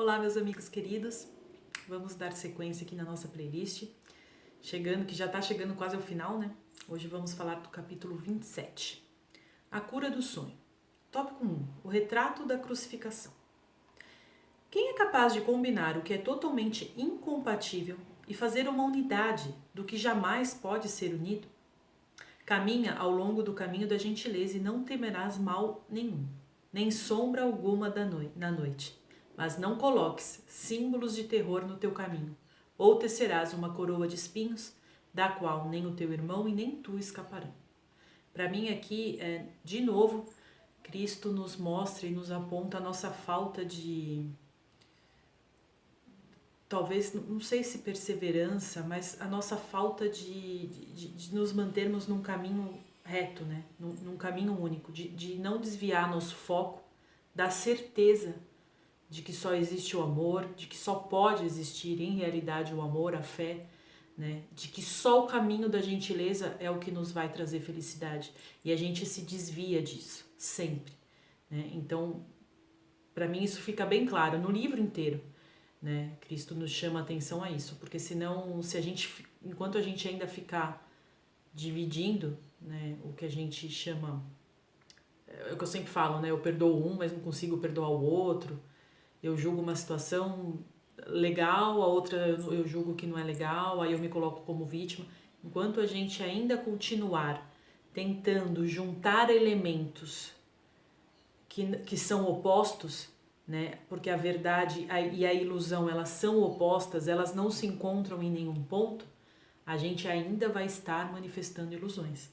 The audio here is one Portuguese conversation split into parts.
Olá, meus amigos queridos, vamos dar sequência aqui na nossa playlist, que já está chegando quase ao final, né? Hoje vamos falar do capítulo 27, a cura do sonho. Tópico 1, o retrato da crucificação. Quem é capaz de combinar o que é totalmente incompatível e fazer uma unidade do que jamais pode ser unido? Caminha ao longo do caminho da gentileza e não temerás mal nenhum, nem sombra alguma na noite. Mas não coloques símbolos de terror no teu caminho, ou tecerás uma coroa de espinhos, da qual nem o teu irmão e nem tu escaparão. Para mim aqui, de novo, Cristo nos mostra e nos aponta a nossa falta de, talvez, não sei se perseverança, mas a nossa falta de nos mantermos num caminho reto, né? Num caminho único, de não desviar nosso foco da certeza de que só existe o amor, de que só pode existir em realidade o amor, a fé, né? De que só o caminho da gentileza é o que nos vai trazer felicidade. E a gente se desvia disso, sempre, né? Então, para mim isso fica bem claro no livro inteiro, né? Cristo nos chama a atenção a isso, porque senão, enquanto a gente ainda ficar dividindo, né, o que a gente chama, é o que eu sempre falo, né? Eu perdoo um, mas não consigo perdoar o outro. Eu julgo uma situação legal, a outra eu julgo que não é legal, aí eu me coloco como vítima. Enquanto a gente ainda continuar tentando juntar elementos que são opostos, né? Porque a verdade e a ilusão, elas são opostas, elas não se encontram em nenhum ponto, a gente ainda vai estar manifestando ilusões.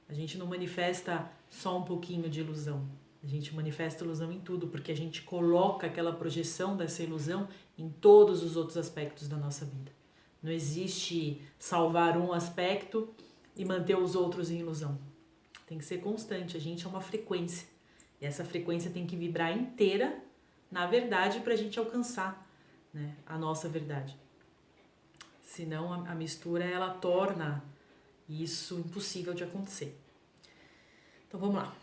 A gente não manifesta só um pouquinho de ilusão. A gente manifesta ilusão em tudo, porque a gente coloca aquela projeção dessa ilusão em todos os outros aspectos da nossa vida. Não existe salvar um aspecto e manter os outros em ilusão. Tem que ser constante, a gente é uma frequência. E essa frequência tem que vibrar inteira na verdade para a gente alcançar, né, a nossa verdade. Senão a mistura ela torna isso impossível de acontecer. Então vamos lá.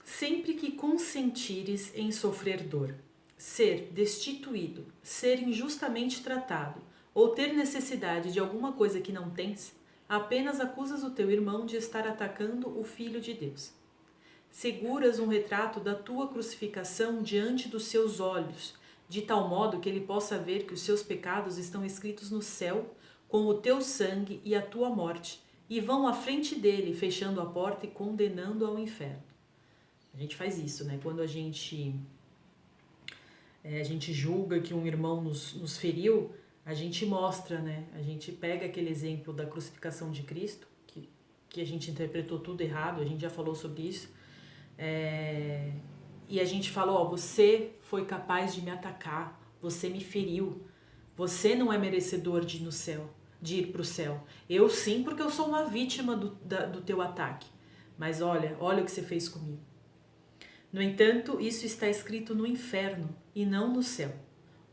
Sempre que consentires em sofrer dor, ser destituído, ser injustamente tratado ou ter necessidade de alguma coisa que não tens, apenas acusas o teu irmão de estar atacando o Filho de Deus. Seguras um retrato da tua crucificação diante dos seus olhos, de tal modo que ele possa ver que os seus pecados estão escritos no céu, com o teu sangue e a tua morte, e vão à frente dele, fechando a porta e condenando ao inferno. A gente faz isso, né? Quando a gente julga que um irmão nos feriu, a gente mostra, né? A gente pega aquele exemplo da crucificação de Cristo, que a gente interpretou tudo errado, a gente já falou sobre isso, e a gente falou, ó, você foi capaz de me atacar, você me feriu, você não é merecedor de ir para o céu. Eu sim, porque eu sou uma vítima do teu ataque, mas olha o que você fez comigo. No entanto, isso está escrito no inferno e não no céu,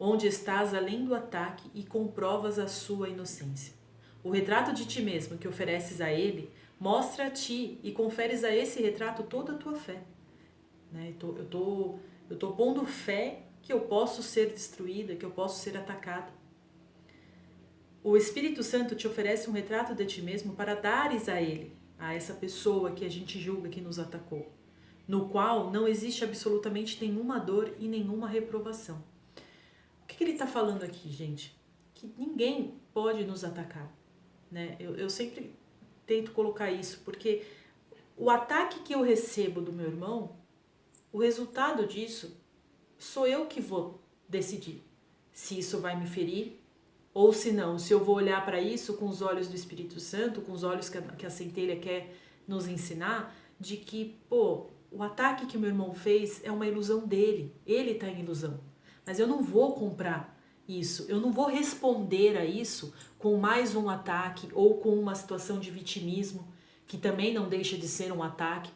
onde estás além do ataque e comprovas a sua inocência. O retrato de ti mesmo que ofereces a ele mostra a ti e conferes a esse retrato toda a tua fé. Né? Eu tô pondo fé que eu posso ser destruída, que eu posso ser atacada. O Espírito Santo te oferece um retrato de ti mesmo para dares a ele, a essa pessoa que a gente julga que nos atacou, no qual não existe absolutamente nenhuma dor e nenhuma reprovação. O que ele está falando aqui, gente? Que ninguém pode nos atacar, né? Eu sempre tento colocar isso, porque o ataque que eu recebo do meu irmão, o resultado disso, sou eu que vou decidir se isso vai me ferir ou se não, se eu vou olhar para isso com os olhos do Espírito Santo, com os olhos que a centelha quer nos ensinar, de que, o ataque que meu irmão fez é uma ilusão dele, ele está em ilusão. Mas eu não vou comprar isso, eu não vou responder a isso com mais um ataque ou com uma situação de vitimismo, que também não deixa de ser um ataque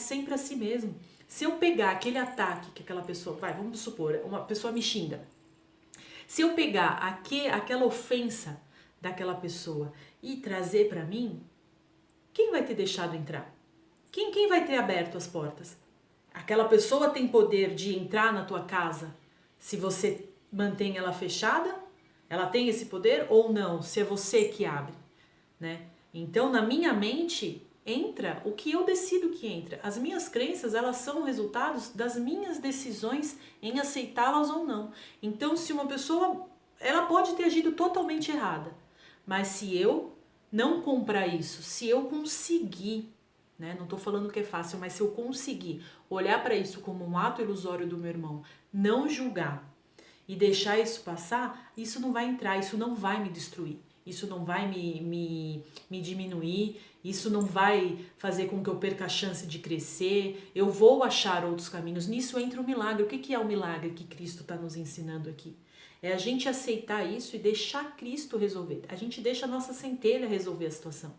sempre a si mesmo. Se eu pegar aquele ataque que aquela pessoa, vamos supor, uma pessoa me xinga, se eu pegar aquela ofensa daquela pessoa e trazer para mim, quem vai ter deixado entrar? Quem vai ter aberto as portas? Aquela pessoa tem poder de entrar na tua casa se você mantém ela fechada? Ela tem esse poder ou não? Se é você que abre, né? Então, na minha mente entra o que eu decido que entra. As minhas crenças, elas são resultados das minhas decisões em aceitá-las ou não. Então, se uma pessoa, ela pode ter agido totalmente errada, mas se eu não comprar isso, se eu conseguir, né? Não estou falando que é fácil, mas se eu conseguir olhar para isso como um ato ilusório do meu irmão, não julgar e deixar isso passar, isso não vai entrar, isso não vai me destruir, isso não vai me diminuir, isso não vai fazer com que eu perca a chance de crescer, eu vou achar outros caminhos. Nisso entra o milagre. O que é o milagre que Cristo está nos ensinando aqui? É a gente aceitar isso e deixar Cristo resolver. A gente deixa a nossa centelha resolver a situação.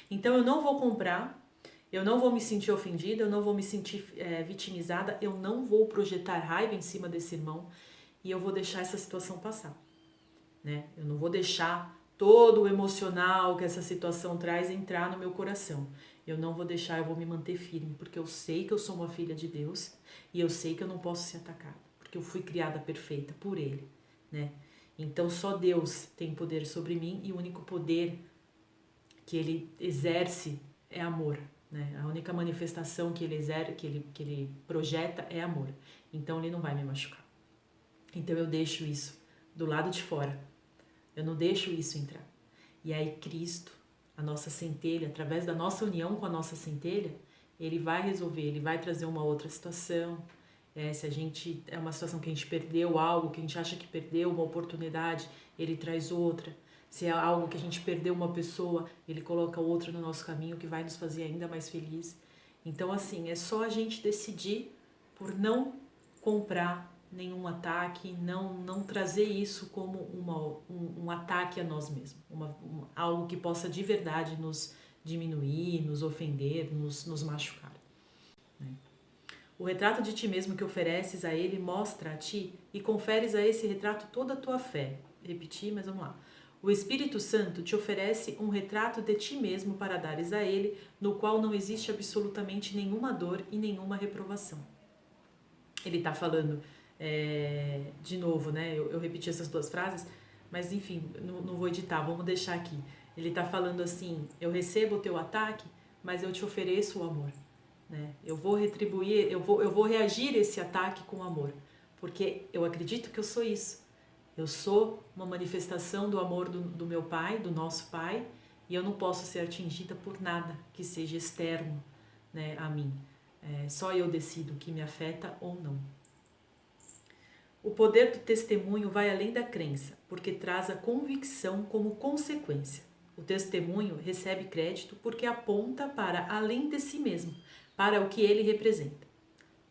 Então eu não vou comprar, eu não vou me sentir ofendida, eu não vou me sentir vitimizada, eu não vou projetar raiva em cima desse irmão e eu vou deixar essa situação passar, né? Eu não vou deixar todo o emocional que essa situação traz entrar no meu coração. Eu não vou deixar, eu vou me manter firme, porque eu sei que eu sou uma filha de Deus e eu sei que eu não posso ser atacada, porque eu fui criada perfeita por Ele, né? Então só Deus tem poder sobre mim e o único poder que Ele exerce é amor, né? A única manifestação que Ele exerce, que ele projeta é amor. Então Ele não vai me machucar. Então eu deixo isso do lado de fora. Eu não deixo isso entrar. E aí Cristo, a nossa centelha, através da nossa união com a nossa centelha, Ele vai resolver, Ele vai trazer uma outra situação. Se a gente é uma situação que a gente perdeu algo, que a gente acha que perdeu uma oportunidade, Ele traz outra. Se é algo que a gente perdeu uma pessoa, Ele coloca outra no nosso caminho que vai nos fazer ainda mais feliz. Então assim, é só a gente decidir por não comprar nenhum ataque, não trazer isso como um ataque a nós mesmos, algo que possa de verdade nos diminuir, nos ofender, nos machucar, né? O retrato de ti mesmo que ofereces a ele mostra a ti e conferes a esse retrato toda a tua fé. Repetir, mas vamos lá. O Espírito Santo te oferece um retrato de ti mesmo para dares a ele, no qual não existe absolutamente nenhuma dor e nenhuma reprovação. Ele está falando de novo, né? Eu repeti essas duas frases, mas enfim, não vou editar, vamos deixar aqui. Ele está falando assim: eu recebo o teu ataque, mas eu te ofereço o amor, né? Eu vou retribuir, eu vou reagir a esse ataque com amor, porque eu acredito que eu sou isso. Eu sou uma manifestação do amor do meu Pai, do nosso Pai, e eu não posso ser atingida por nada que seja externo, né, a mim. Só eu decido o que me afeta ou não. O poder do testemunho vai além da crença, porque traz a convicção como consequência. O testemunho recebe crédito porque aponta para além de si mesmo, para o que ele representa.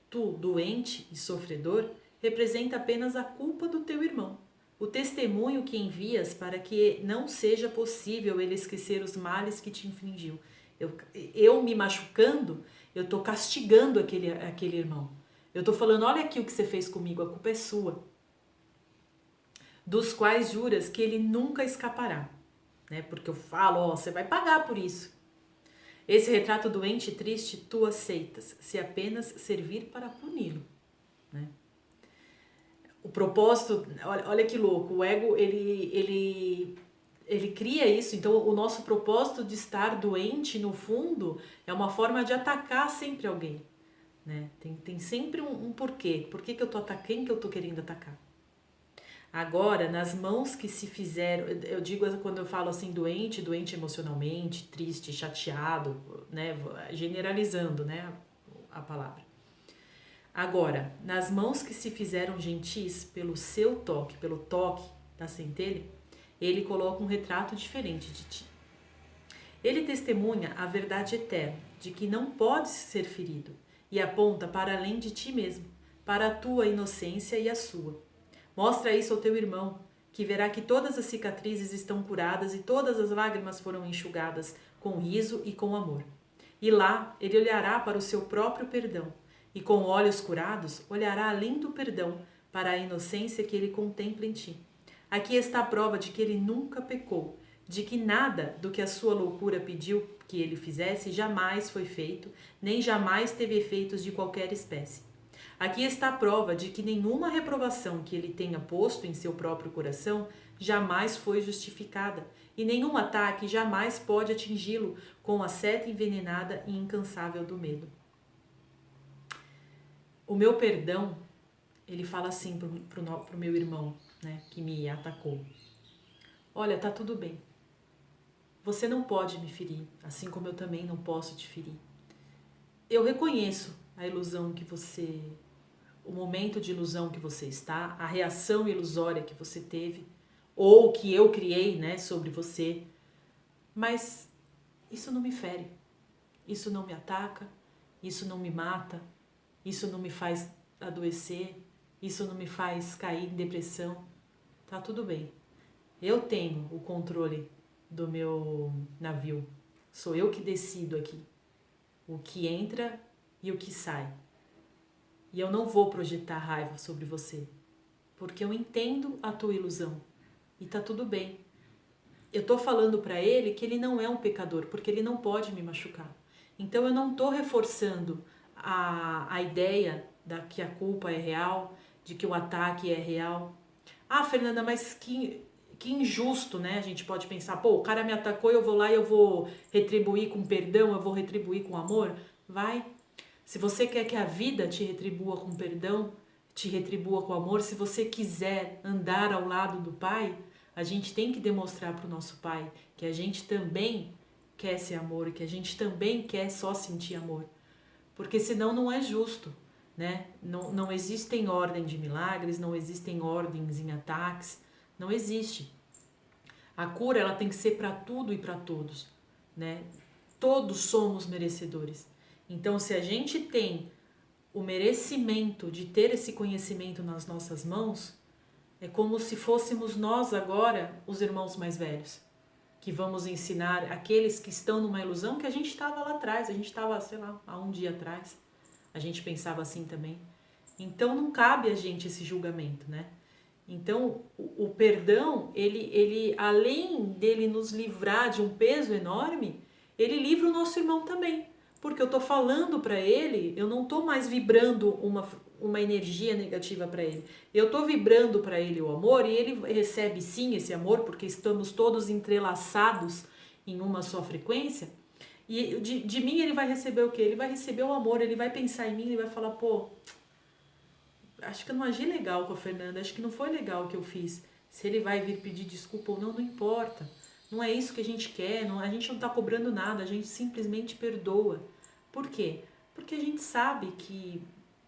Tu, doente e sofredor, representa apenas a culpa do teu irmão. O testemunho que envias para que não seja possível ele esquecer os males que te infligiu. Eu me machucando, eu estou castigando aquele irmão. Eu estou falando, olha aqui o que você fez comigo, a culpa é sua. Dos quais juras que ele nunca escapará, né? Porque eu falo, você vai pagar por isso. Esse retrato doente e triste tu aceitas, se apenas servir para puni-lo, né? O propósito, olha que louco, o ego, ele cria isso. Então o nosso propósito de estar doente, no fundo, é uma forma de atacar sempre alguém, né? Tem sempre um porquê. Por que eu tô atacando? Quem que eu tô querendo atacar? Agora, nas mãos que se fizeram, eu digo quando eu falo assim, doente emocionalmente, triste, chateado, né? Generalizando, né, a palavra. Agora, nas mãos que se fizeram gentis pelo seu toque, pelo toque da centelha, ele coloca um retrato diferente de ti. Ele testemunha a verdade eterna de que não podes ser ferido e aponta para além de ti mesmo, para a tua inocência e a sua. Mostra isso ao teu irmão, que verá que todas as cicatrizes estão curadas e todas as lágrimas foram enxugadas com riso e com amor. E lá ele olhará para o seu próprio perdão, e com olhos curados olhará além do perdão para a inocência que ele contempla em ti. Aqui está a prova de que ele nunca pecou, de que nada do que a sua loucura pediu que ele fizesse jamais foi feito, nem jamais teve efeitos de qualquer espécie. Aqui está a prova de que nenhuma reprovação que ele tenha posto em seu próprio coração jamais foi justificada, e nenhum ataque jamais pode atingi-lo com a seta envenenada e incansável do medo. O meu perdão, ele fala assim pro meu irmão, né, que me atacou. Olha, tá tudo bem. Você não pode me ferir, assim como eu também não posso te ferir. Eu reconheço a ilusão que você, o momento de ilusão que você está, a reação ilusória que você teve, ou que eu criei, né, sobre você, mas isso não me fere, isso não me ataca, isso não me mata, isso não me faz adoecer, isso não me faz cair em depressão, tá tudo bem. Eu tenho o controle do meu navio, sou eu que decido aqui o que entra e o que sai. E eu não vou projetar raiva sobre você, porque eu entendo a tua ilusão e tá tudo bem. Eu tô falando para ele que ele não é um pecador, porque ele não pode me machucar. Então eu não tô reforçando a ideia da que a culpa é real, de que o ataque é real. Ah, Fernanda, mas que injusto, né? A gente pode pensar, pô, o cara me atacou, eu vou lá e eu vou retribuir com perdão, eu vou retribuir com amor. Vai. Se você quer que a vida te retribua com perdão, te retribua com amor, se você quiser andar ao lado do Pai, a gente tem que demonstrar para o nosso Pai que a gente também quer ser amor, que a gente também quer só sentir amor. Porque senão não é justo, né? Não existem ordem de milagres, não existem ordens em ataques, não existe. A cura ela tem que ser para tudo e para todos, né? Todos somos merecedores. Então, se a gente tem o merecimento de ter esse conhecimento nas nossas mãos, é como se fôssemos nós agora os irmãos mais velhos, que vamos ensinar aqueles que estão numa ilusão que a gente estava lá atrás, a gente estava, sei lá, há um dia atrás, a gente pensava assim também. Então não cabe a gente esse julgamento, né? Então o perdão, ele além dele nos livrar de um peso enorme, ele livra o nosso irmão também. Porque eu tô falando para ele, eu não tô mais vibrando uma energia negativa para ele. Eu tô vibrando para ele o amor e ele recebe sim esse amor, porque estamos todos entrelaçados em uma só frequência. E de mim ele vai receber o quê? Ele vai receber o amor, ele vai pensar em mim, ele vai falar, pô, acho que eu não agi legal com a Fernanda, acho que não foi legal o que eu fiz. Se ele vai vir pedir desculpa ou não, não importa. Não é isso que a gente quer, não, a gente não está cobrando nada, a gente simplesmente perdoa. Por quê? Porque a gente sabe que,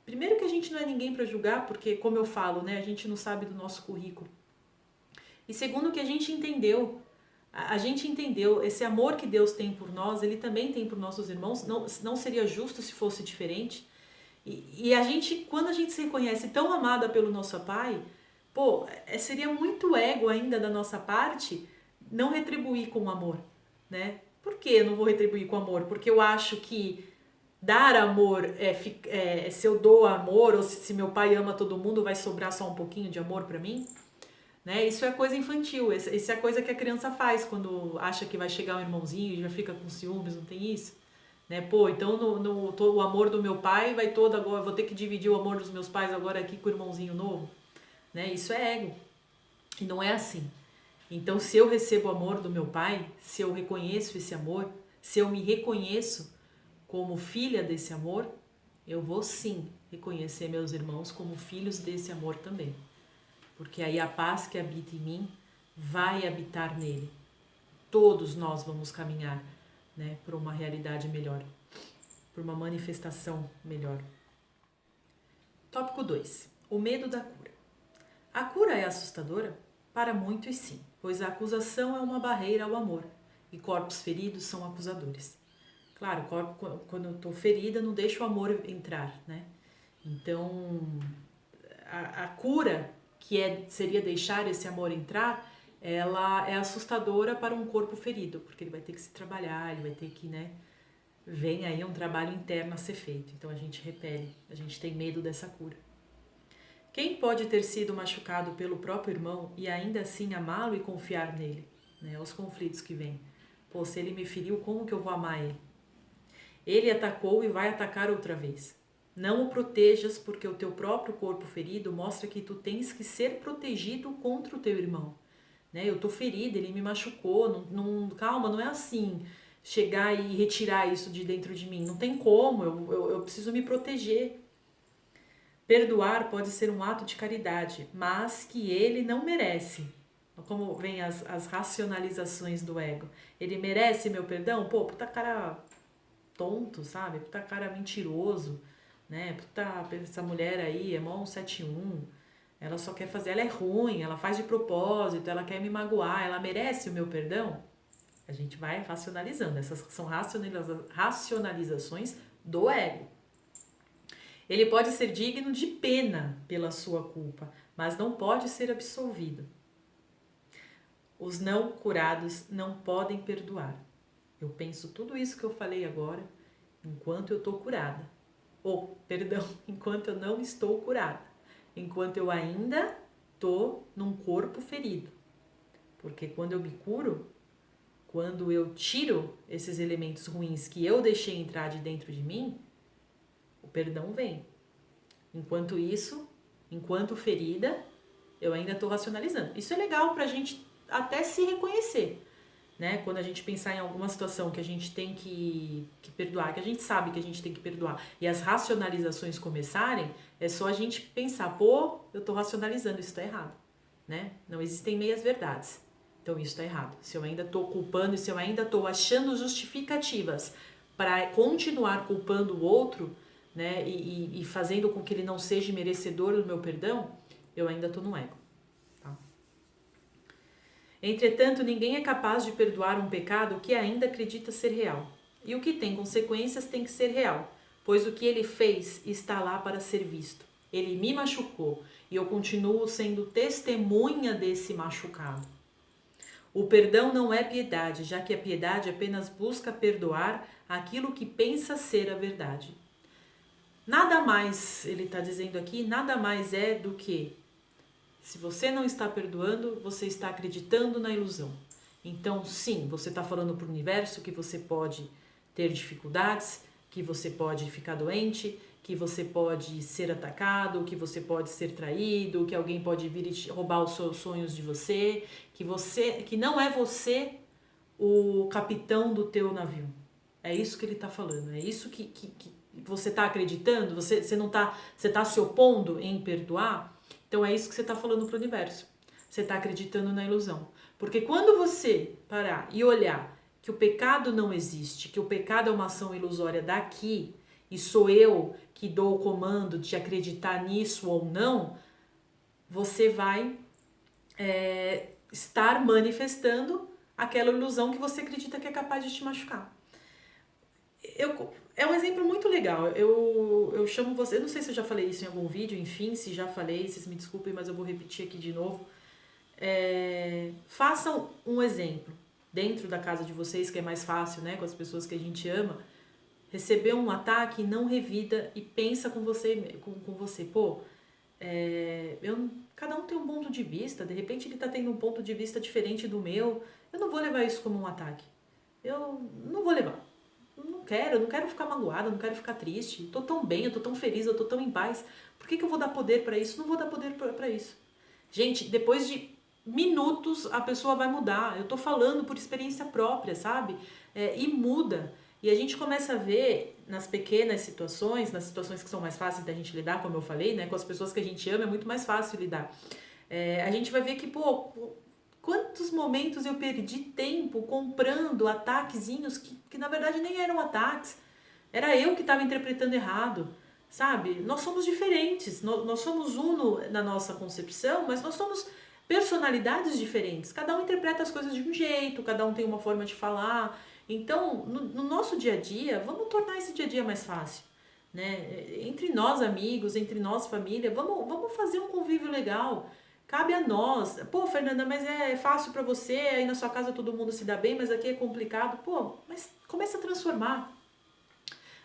primeiro que a gente não é ninguém para julgar, porque como eu falo, né, a gente não sabe do nosso currículo. E segundo que a gente entendeu, a gente entendeu, esse amor que Deus tem por nós, Ele também tem por nossos irmãos, não seria justo se fosse diferente. E a gente, quando a gente se reconhece tão amada pelo nosso Pai, pô, seria muito ego ainda da nossa parte não retribuir com amor, né? Por que eu não vou retribuir com amor? Porque eu acho que dar amor, se eu dou amor, ou se meu pai ama todo mundo, vai sobrar só um pouquinho de amor pra mim? Né? Isso é coisa infantil, isso é coisa que a criança faz quando acha que vai chegar um irmãozinho e já fica com ciúmes, não tem isso? Né? Pô, então o amor do meu pai vai todo agora, vou ter que dividir o amor dos meus pais agora aqui com o irmãozinho novo? Né? Isso é ego, e não é assim. Então, se eu recebo o amor do meu pai, se eu reconheço esse amor, se eu me reconheço como filha desse amor, eu vou sim reconhecer meus irmãos como filhos desse amor também. Porque aí a paz que habita em mim vai habitar nele. Todos nós vamos caminhar, né, por uma realidade melhor, por uma manifestação melhor. Tópico 2. O medo da cura. A cura é assustadora? Para muitos sim, pois a acusação é uma barreira ao amor, e corpos feridos são acusadores. Claro, quando eu estou ferida, não deixo o amor entrar, né? Então, a cura, que seria deixar esse amor entrar, ela é assustadora para um corpo ferido, porque ele vai ter que se trabalhar, ele vai ter que, né? Vem aí um trabalho interno a ser feito. Então a gente repele, a gente tem medo dessa cura. Quem pode ter sido machucado pelo próprio irmão e ainda assim amá-lo e confiar nele? Né? Os conflitos que vêm. Pô, se ele me feriu, como que eu vou amar ele? Ele atacou e vai atacar outra vez. Não o protejas, porque o teu próprio corpo ferido mostra que tu tens que ser protegido contra o teu irmão. Né? Eu tô ferida, ele me machucou, calma, não é assim chegar e retirar isso de dentro de mim. Não tem como, eu preciso me proteger. Perdoar pode ser um ato de caridade, mas que ele não merece. Como vem as racionalizações do ego. Ele merece meu perdão? Pô, puta cara tonto, sabe? Puta cara mentiroso, né? Puta, essa mulher aí é mó 171. Ela só quer fazer, ela é ruim, ela faz de propósito, ela quer me magoar, ela merece o meu perdão? A gente vai racionalizando. Essas são racionalizações do ego. Ele pode ser digno de pena pela sua culpa, mas não pode ser absolvido. Os não curados não podem perdoar. Eu penso tudo isso que eu falei agora enquanto eu estou curada. Perdão, enquanto eu não estou curada. Enquanto eu ainda estou num corpo ferido. Porque quando eu me curo, quando eu tiro esses elementos ruins que eu deixei entrar de dentro de mim, o perdão vem. Enquanto isso, enquanto ferida, eu ainda estou racionalizando. Isso é legal para a gente até se reconhecer, né? Quando a gente pensar em alguma situação que a gente tem que perdoar, que a gente sabe que a gente tem que perdoar, e as racionalizações começarem, é só a gente pensar, pô, eu estou racionalizando, isso está errado, né? Não existem meias verdades. Então isso está errado. Se eu ainda estou culpando e se eu ainda estou achando justificativas para continuar culpando o outro, né, e fazendo com que ele não seja merecedor do meu perdão, eu ainda estou no ego. Tá? Entretanto, ninguém é capaz de perdoar um pecado que ainda acredita ser real. E o que tem consequências tem que ser real, pois o que ele fez está lá para ser visto. Ele me machucou e eu continuo sendo testemunha desse machucado. O perdão não é piedade, já que a piedade apenas busca perdoar aquilo que pensa ser a verdade. Nada mais, ele está dizendo aqui, nada mais é do que, se você não está perdoando, você está acreditando na ilusão. Então, sim, você está falando para o universo que você pode ter dificuldades, que você pode ficar doente, que você pode ser atacado, que você pode ser traído, que alguém pode vir e roubar os seus sonhos de você, que não é você o capitão do teu navio. É isso que ele está falando, é isso que você está acreditando, você não está, você está se opondo em perdoar, então é isso que você está falando para o universo. Você está acreditando na ilusão. Porque quando você parar e olhar que o pecado não existe, que o pecado é uma ação ilusória daqui, e sou eu que dou o comando de acreditar nisso ou não, você vai estar manifestando aquela ilusão que você acredita que é capaz de te machucar. É um exemplo muito legal. Eu chamo você, eu não sei se eu já falei isso em algum vídeo, enfim, se já falei, vocês me desculpem, mas eu vou repetir aqui de novo. Façam um exemplo dentro da casa de vocês, que é mais fácil, né, com as pessoas que a gente ama. Receber um ataque, não revida e pensa com você, pô, cada um tem um ponto de vista, de repente ele tá tendo um ponto de vista diferente do meu, eu não vou levar isso como um ataque. Eu não vou levar. Eu não quero ficar magoada, não quero ficar triste. Tô tão bem, eu tô tão feliz, eu tô tão em paz. Por que eu vou dar poder para isso? Não vou dar poder para isso. Gente, depois de minutos a pessoa vai mudar. Eu tô falando por experiência própria, sabe? E muda. E a gente começa a ver nas pequenas situações, nas situações que são mais fáceis da gente lidar, como eu falei, né? Com as pessoas que a gente ama é muito mais fácil lidar. A gente vai ver que, quantos momentos eu perdi tempo comprando ataquezinhos que na verdade nem eram ataques. Era eu que estava interpretando errado, sabe? Nós somos diferentes, nós somos uno na nossa concepção, mas nós somos personalidades diferentes. Cada um interpreta as coisas de um jeito, cada um tem uma forma de falar. Então, no nosso dia a dia, vamos tornar esse dia a dia mais fácil. Né? Entre nós amigos, entre nós família, vamos fazer um convívio legal. Cabe a nós. Pô, Fernanda, mas é fácil pra você, aí na sua casa todo mundo se dá bem, mas aqui é complicado. Pô, mas começa a transformar.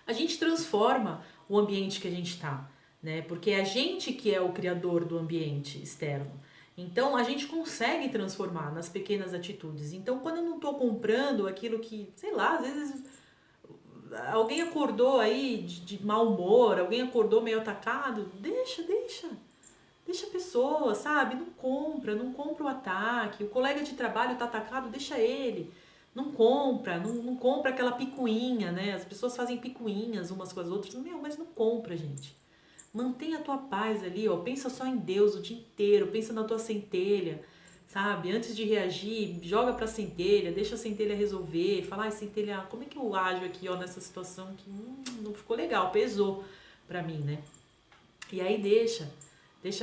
A gente transforma o ambiente que a gente tá, né? Porque é a gente que é o criador do ambiente externo. Então, a gente consegue transformar nas pequenas atitudes. Então, quando eu não tô comprando aquilo que, sei lá, às vezes alguém acordou aí de mau humor, alguém acordou meio atacado, deixa a pessoa, sabe? Não compra o ataque. O colega de trabalho tá atacado, deixa ele. Não compra aquela picuinha, né? As pessoas fazem picuinhas umas com as outras. Mas não compra, gente. Mantenha a tua paz ali, ó. Pensa só em Deus o dia inteiro, pensa na tua centelha, sabe? Antes de reagir, joga pra centelha, deixa a centelha resolver. Fala, ai, centelha, como é que eu ajo aqui, ó, nessa situação que não ficou legal, pesou pra mim, né? E aí deixa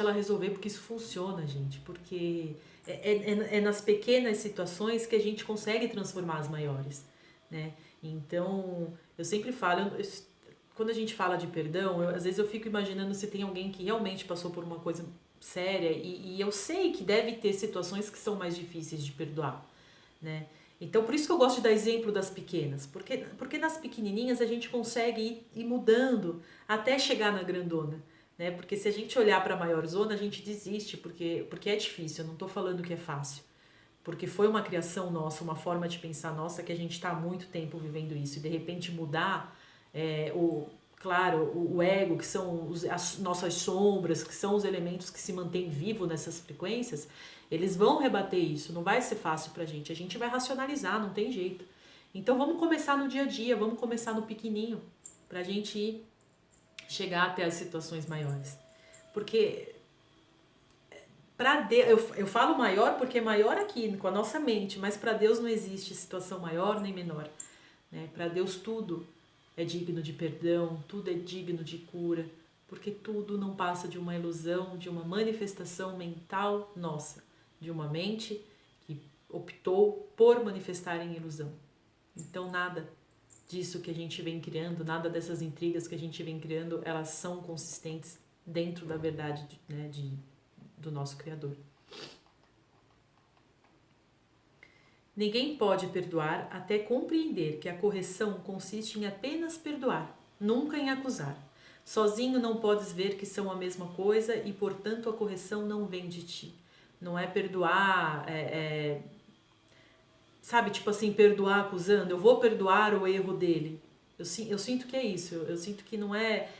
ela resolver, porque isso funciona, gente. Porque é nas pequenas situações que a gente consegue transformar as maiores, né? Então, eu sempre falo, quando a gente fala de perdão, às vezes eu fico imaginando se tem alguém que realmente passou por uma coisa séria, e eu sei que deve ter situações que são mais difíceis de perdoar, né? Então, por isso que eu gosto de dar exemplo das pequenas, porque nas pequenininhas a gente consegue ir mudando até chegar na grandona, né? Porque se a gente olhar para a maior zona, a gente desiste, porque é difícil, eu não estou falando que é fácil. Porque foi uma criação nossa, uma forma de pensar nossa, que a gente está há muito tempo vivendo isso. E de repente mudar, claro, o ego, que são as nossas sombras, que são os elementos que se mantêm vivos nessas frequências, eles vão rebater isso. Não vai ser fácil pra gente. A gente vai racionalizar, não tem jeito. Então vamos começar no dia a dia, vamos começar no pequenininho, pra gente ir chegar até as situações maiores. Porque para Deus, eu falo maior porque é maior aqui com a nossa mente, mas para Deus não existe situação maior nem menor, né? Para Deus tudo é digno de perdão, tudo é digno de cura, porque tudo não passa de uma ilusão, de uma manifestação mental nossa, de uma mente que optou por manifestar em ilusão. Então nada disso que a gente vem criando, nada dessas intrigas que a gente vem criando, elas são consistentes dentro da verdade, né, do nosso Criador. Ninguém pode perdoar até compreender que a correção consiste em apenas perdoar, nunca em acusar. Sozinho não podes ver que são a mesma coisa e, portanto, a correção não vem de ti. Não é perdoar, sabe, tipo assim, perdoar acusando. Eu vou perdoar o erro dele. Eu sinto que é isso. Eu sinto que não é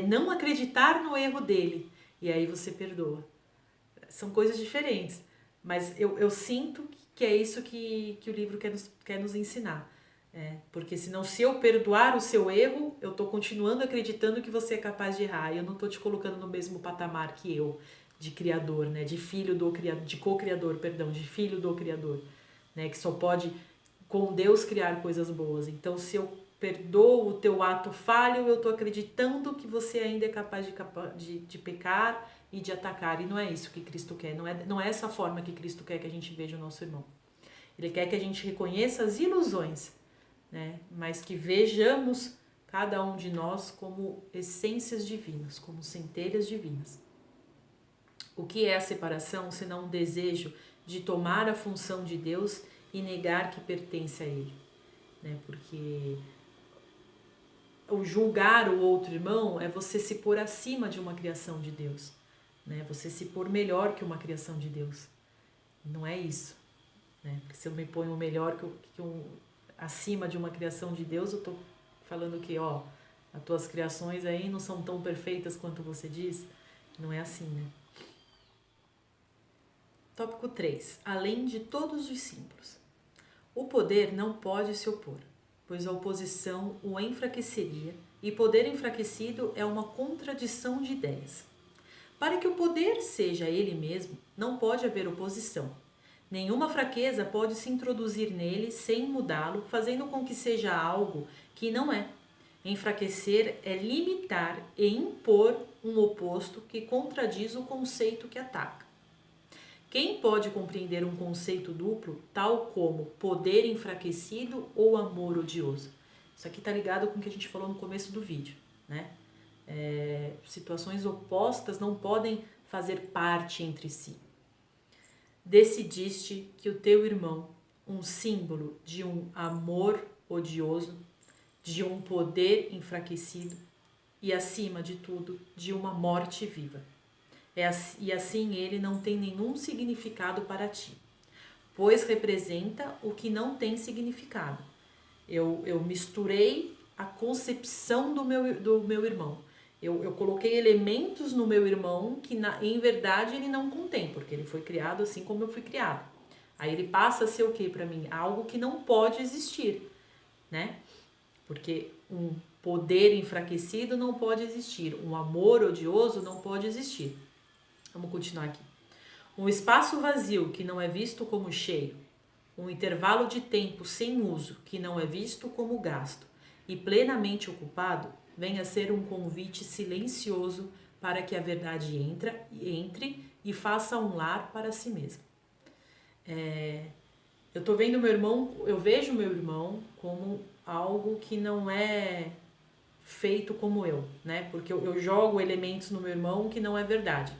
não acreditar no erro dele. E aí você perdoa. São coisas diferentes, mas eu sinto que é isso que o livro quer nos ensinar. Porque senão, se eu perdoar o seu erro, eu estou continuando acreditando que você é capaz de errar. E eu não estou te colocando no mesmo patamar que eu, de criador, né? De filho do criador, de co-criador, perdão, de filho do criador, né? Que só pode com Deus criar coisas boas. Então, se eu perdoo o teu ato falho, eu estou acreditando que você ainda é capaz de pecar e de atacar. E não é isso que Cristo quer. Não é essa forma que Cristo quer que a gente veja o nosso irmão. Ele quer que a gente reconheça as ilusões, né? Mas que vejamos cada um de nós como essências divinas, como centelhas divinas. O que é a separação senão um desejo de tomar a função de Deus e negar que pertence a Ele, né? Porque o julgar o outro irmão é você se pôr acima de uma criação de Deus, né? Você se pôr melhor que uma criação de Deus. Não é isso, né? Porque se eu me ponho melhor acima de uma criação de Deus, eu estou falando que, ó, as tuas criações aí não são tão perfeitas quanto você diz. Não é assim, né? Tópico 3. Além de todos os símbolos. O poder não pode se opor, pois a oposição o enfraqueceria, e poder enfraquecido é uma contradição de ideias. Para que o poder seja ele mesmo, não pode haver oposição. Nenhuma fraqueza pode se introduzir nele sem mudá-lo, fazendo com que seja algo que não é. Enfraquecer é limitar e impor um oposto que contradiz o conceito que ataca. Quem pode compreender um conceito duplo, tal como poder enfraquecido ou amor odioso? Isso aqui está ligado com o que a gente falou no começo do vídeo, né? Situações opostas não podem fazer parte entre si. Decidiste que o teu irmão, um símbolo de um amor odioso, de um poder enfraquecido e, acima de tudo, de uma morte viva. E assim ele não tem nenhum significado para ti, pois representa o que não tem significado. Eu misturei a concepção do meu irmão. Eu coloquei elementos no meu irmão que em verdade ele não contém, porque ele foi criado assim como eu fui criado. Aí ele passa a ser o que para mim? Algo que não pode existir, né? Porque um poder enfraquecido não pode existir, um amor odioso não pode existir. Vamos continuar aqui. Um espaço vazio que não é visto como cheio, um intervalo de tempo sem uso que não é visto como gasto e plenamente ocupado, vem a ser um convite silencioso para que a verdade entre e faça um lar para si mesmo. Eu tô vendo meu irmão, eu vejo meu irmão como algo que não é feito como eu, né? Porque eu jogo elementos no meu irmão que não é verdade.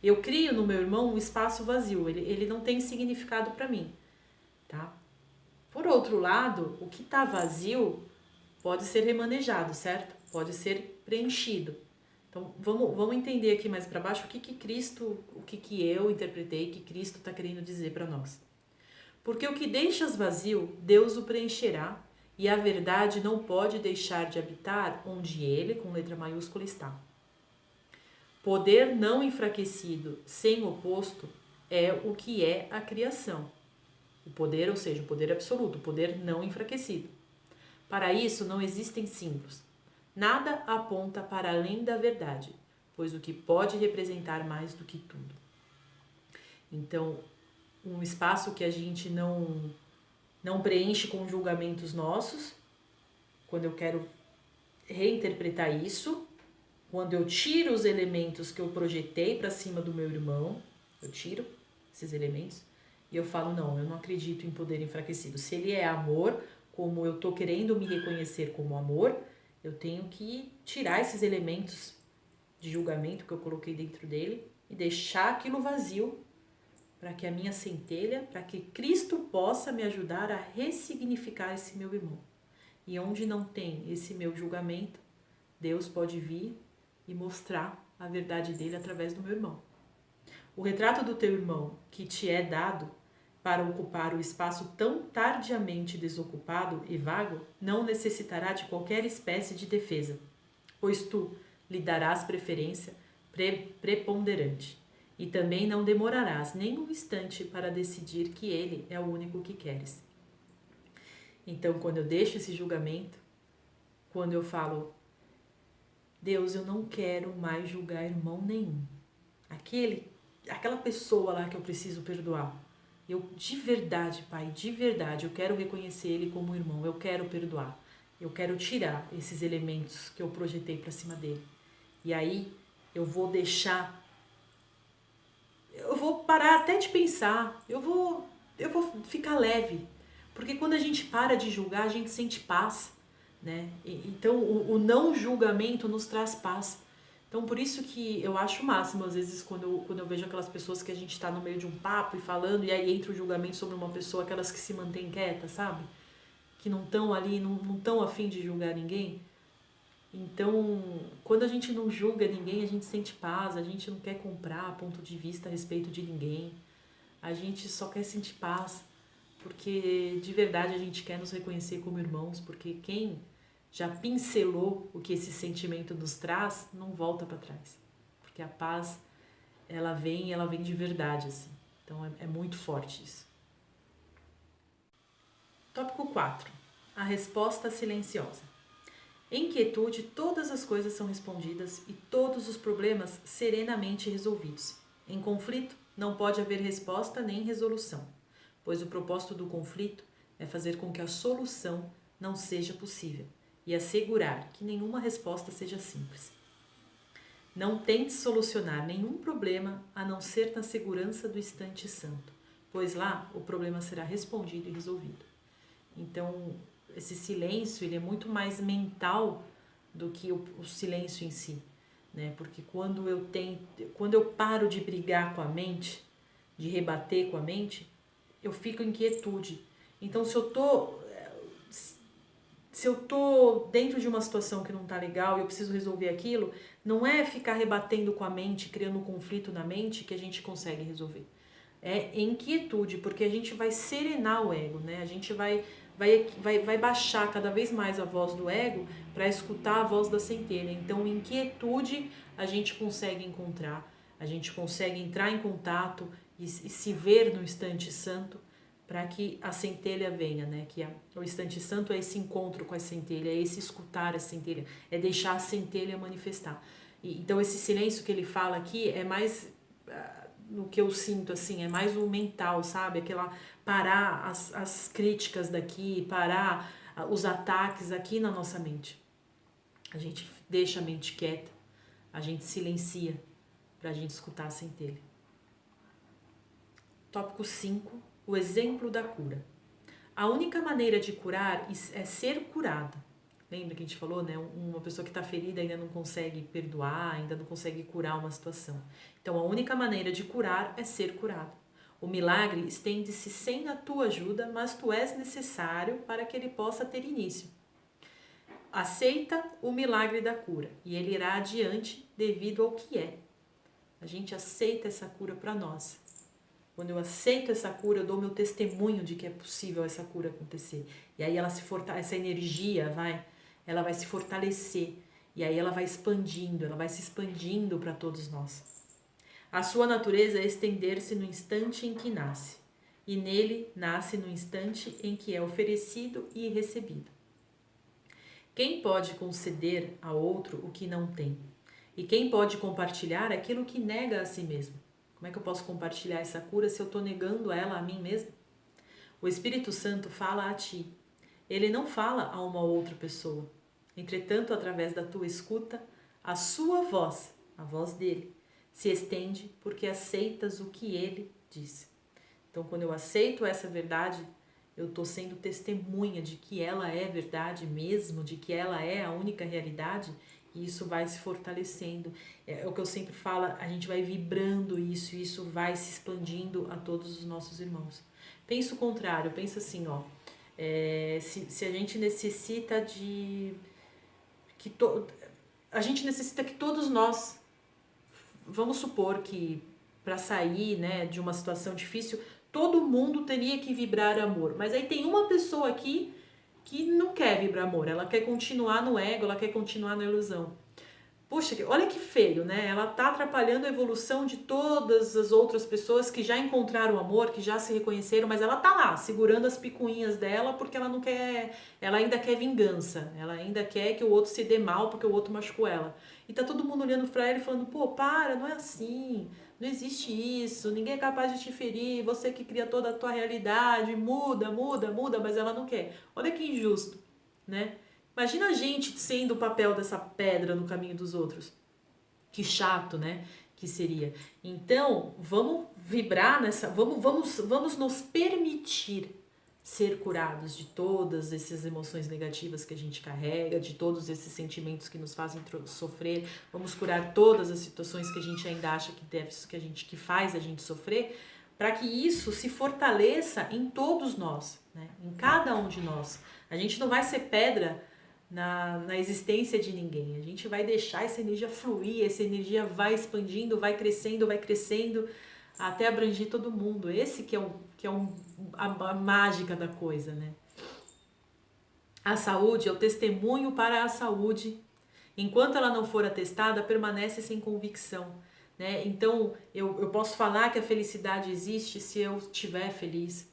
Eu crio no meu irmão um espaço vazio, ele não tem significado para mim, tá? Por outro lado, o que tá vazio pode ser remanejado, certo? Pode ser preenchido. Então, vamos entender aqui mais para baixo o que eu interpretei que Cristo está querendo dizer para nós. Porque o que deixas vazio, Deus o preencherá, e a verdade não pode deixar de habitar onde ele, com letra maiúscula, está. Poder não enfraquecido, sem oposto, é o que é a criação. O poder, ou seja, o poder absoluto, o poder não enfraquecido. Para isso não existem símbolos. Nada aponta para além da verdade, pois o que pode representar mais do que tudo. Então, um espaço que a gente não preenche com julgamentos nossos, quando eu quero reinterpretar isso, quando eu tiro os elementos que eu projetei para cima do meu irmão, eu tiro esses elementos e eu falo, não, eu não acredito em poder enfraquecido. Se ele é amor, como eu estou querendo me reconhecer como amor, eu tenho que tirar esses elementos de julgamento que eu coloquei dentro dele e deixar aquilo vazio para que a minha centelha, para que Cristo possa me ajudar a ressignificar esse meu irmão. E onde não tem esse meu julgamento, Deus pode vir e mostrar a verdade dele através do meu irmão. O retrato do teu irmão que te é dado para ocupar o espaço tão tardiamente desocupado e vago, não necessitará de qualquer espécie de defesa, pois tu lhe darás preferência preponderante, e também não demorarás nem um instante para decidir que ele é o único que queres. Então, quando eu deixo esse julgamento, quando eu falo, Deus, eu não quero mais julgar irmão nenhum, aquela pessoa lá que eu preciso perdoar, eu de verdade, Pai, de verdade, eu quero reconhecer ele como irmão, eu quero perdoar, eu quero tirar esses elementos que eu projetei para cima dele. E aí eu vou parar até de pensar, eu vou ficar leve, porque quando a gente para de julgar, a gente sente paz, né? Então o não julgamento nos traz paz. Então, por isso que eu acho o máximo, às vezes, quando eu vejo aquelas pessoas que a gente tá no meio de um papo e falando, e aí entra o julgamento sobre uma pessoa, aquelas que se mantêm quietas, sabe? Que não estão ali, não estão a fim de julgar ninguém. Então, quando a gente não julga ninguém, a gente sente paz, a gente não quer comprar ponto de vista a respeito de ninguém. A gente só quer sentir paz, porque de verdade a gente quer nos reconhecer como irmãos, porque quem já pincelou o que esse sentimento nos traz, não volta para trás. Porque a paz, ela vem de verdade, assim. Então é muito forte isso. Tópico 4. A resposta silenciosa. Em quietude, todas as coisas são respondidas e todos os problemas serenamente resolvidos. Em conflito, não pode haver resposta nem resolução, pois o propósito do conflito é fazer com que a solução não seja possível e assegurar que nenhuma resposta seja simples. Não tente solucionar nenhum problema a não ser na segurança do instante santo, pois lá o problema será respondido e resolvido. Então, esse silêncio ele é muito mais mental do que o silêncio em si, né? Porque quando eu paro de brigar com a mente, de rebater com a mente, eu fico em quietude. Então, se eu tô dentro de uma situação que não tá legal e eu preciso resolver aquilo, não é ficar rebatendo com a mente, criando um conflito na mente que a gente consegue resolver. é em quietude, porque a gente vai serenar o ego, né? A gente vai baixar cada vez mais a voz do ego para escutar a voz da centelha. Então, em quietude, a gente consegue encontrar, a gente consegue entrar em contato e se ver no instante santo para que a centelha venha, né? Que o instante santo é esse encontro com a centelha, é esse escutar a centelha, é deixar a centelha manifestar. Então, esse silêncio que ele fala aqui é mais, no que eu sinto, assim, é mais o mental, sabe? Aquela parar as críticas daqui, parar os ataques aqui na nossa mente. A gente deixa a mente quieta, a gente silencia para a gente escutar a centelha. Tópico 5, o exemplo da cura. A única maneira de curar é ser curada. Lembra que a gente falou, né? Uma pessoa que está ferida ainda não consegue perdoar, ainda não consegue curar uma situação. Então, a única maneira de curar é ser curado. O milagre estende-se sem a tua ajuda, mas tu és necessário para que ele possa ter início. Aceita o milagre da cura e ele irá adiante devido ao que é. A gente aceita essa cura para nós. Quando eu aceito essa cura, eu dou meu testemunho de que é possível essa cura acontecer. E aí ela se fortalece, essa energia ela vai se fortalecer. E aí ela vai expandindo, ela vai se expandindo para todos nós. A sua natureza é estender-se no instante em que nasce. E nele nasce no instante em que é oferecido e recebido. Quem pode conceder a outro o que não tem? E quem pode compartilhar aquilo que nega a si mesmo? Como é que eu posso compartilhar essa cura se eu estou negando ela a mim mesmo? O Espírito Santo fala a ti. Ele não fala a uma outra pessoa. Entretanto, através da tua escuta, a sua voz, a voz dele, se estende porque aceitas o que ele disse. Então, quando eu aceito essa verdade, eu estou sendo testemunha de que ela é verdade mesmo, de que ela é a única realidade, e isso vai se fortalecendo. É o que eu sempre falo, a gente vai vibrando isso, e isso vai se expandindo a todos os nossos irmãos. Pensa o contrário, pensa assim, ó, se a gente necessita de... a gente necessita que todos nós, vamos supor que para sair, né, de uma situação difícil, todo mundo teria que vibrar amor. Mas aí tem uma pessoa aqui que não quer vibrar amor, ela quer continuar no ego, ela quer continuar na ilusão. Puxa, olha que feio, né? Ela tá atrapalhando a evolução de todas as outras pessoas que já encontraram amor, que já se reconheceram, mas ela tá lá, segurando as picuinhas dela porque ela não quer, ela ainda quer vingança, ela ainda quer que o outro se dê mal porque o outro machucou ela. E tá todo mundo olhando pra ela e falando, pô, para, não é assim, não existe isso, ninguém é capaz de te ferir, você que cria toda a tua realidade, muda, mas ela não quer. Olha que injusto, né? Imagina a gente sendo o papel dessa pedra no caminho dos outros. Que chato, né? Que seria. Então, vamos vibrar nessa... Vamos nos permitir ser curados de todas essas emoções negativas que a gente carrega, de todos esses sentimentos que nos fazem sofrer. Vamos curar todas as situações que a gente ainda acha que faz a gente sofrer, para que isso se fortaleça em todos nós, né? Em cada um de nós. A gente não vai ser pedra na existência de ninguém. A gente vai deixar essa energia fluir, essa energia vai expandindo, vai crescendo, até abranger todo mundo. Esse que é a mágica da coisa, né? A saúde é o testemunho para a saúde. Enquanto ela não for atestada, permanece sem convicção, né? Então, eu posso falar que a felicidade existe se eu estiver feliz.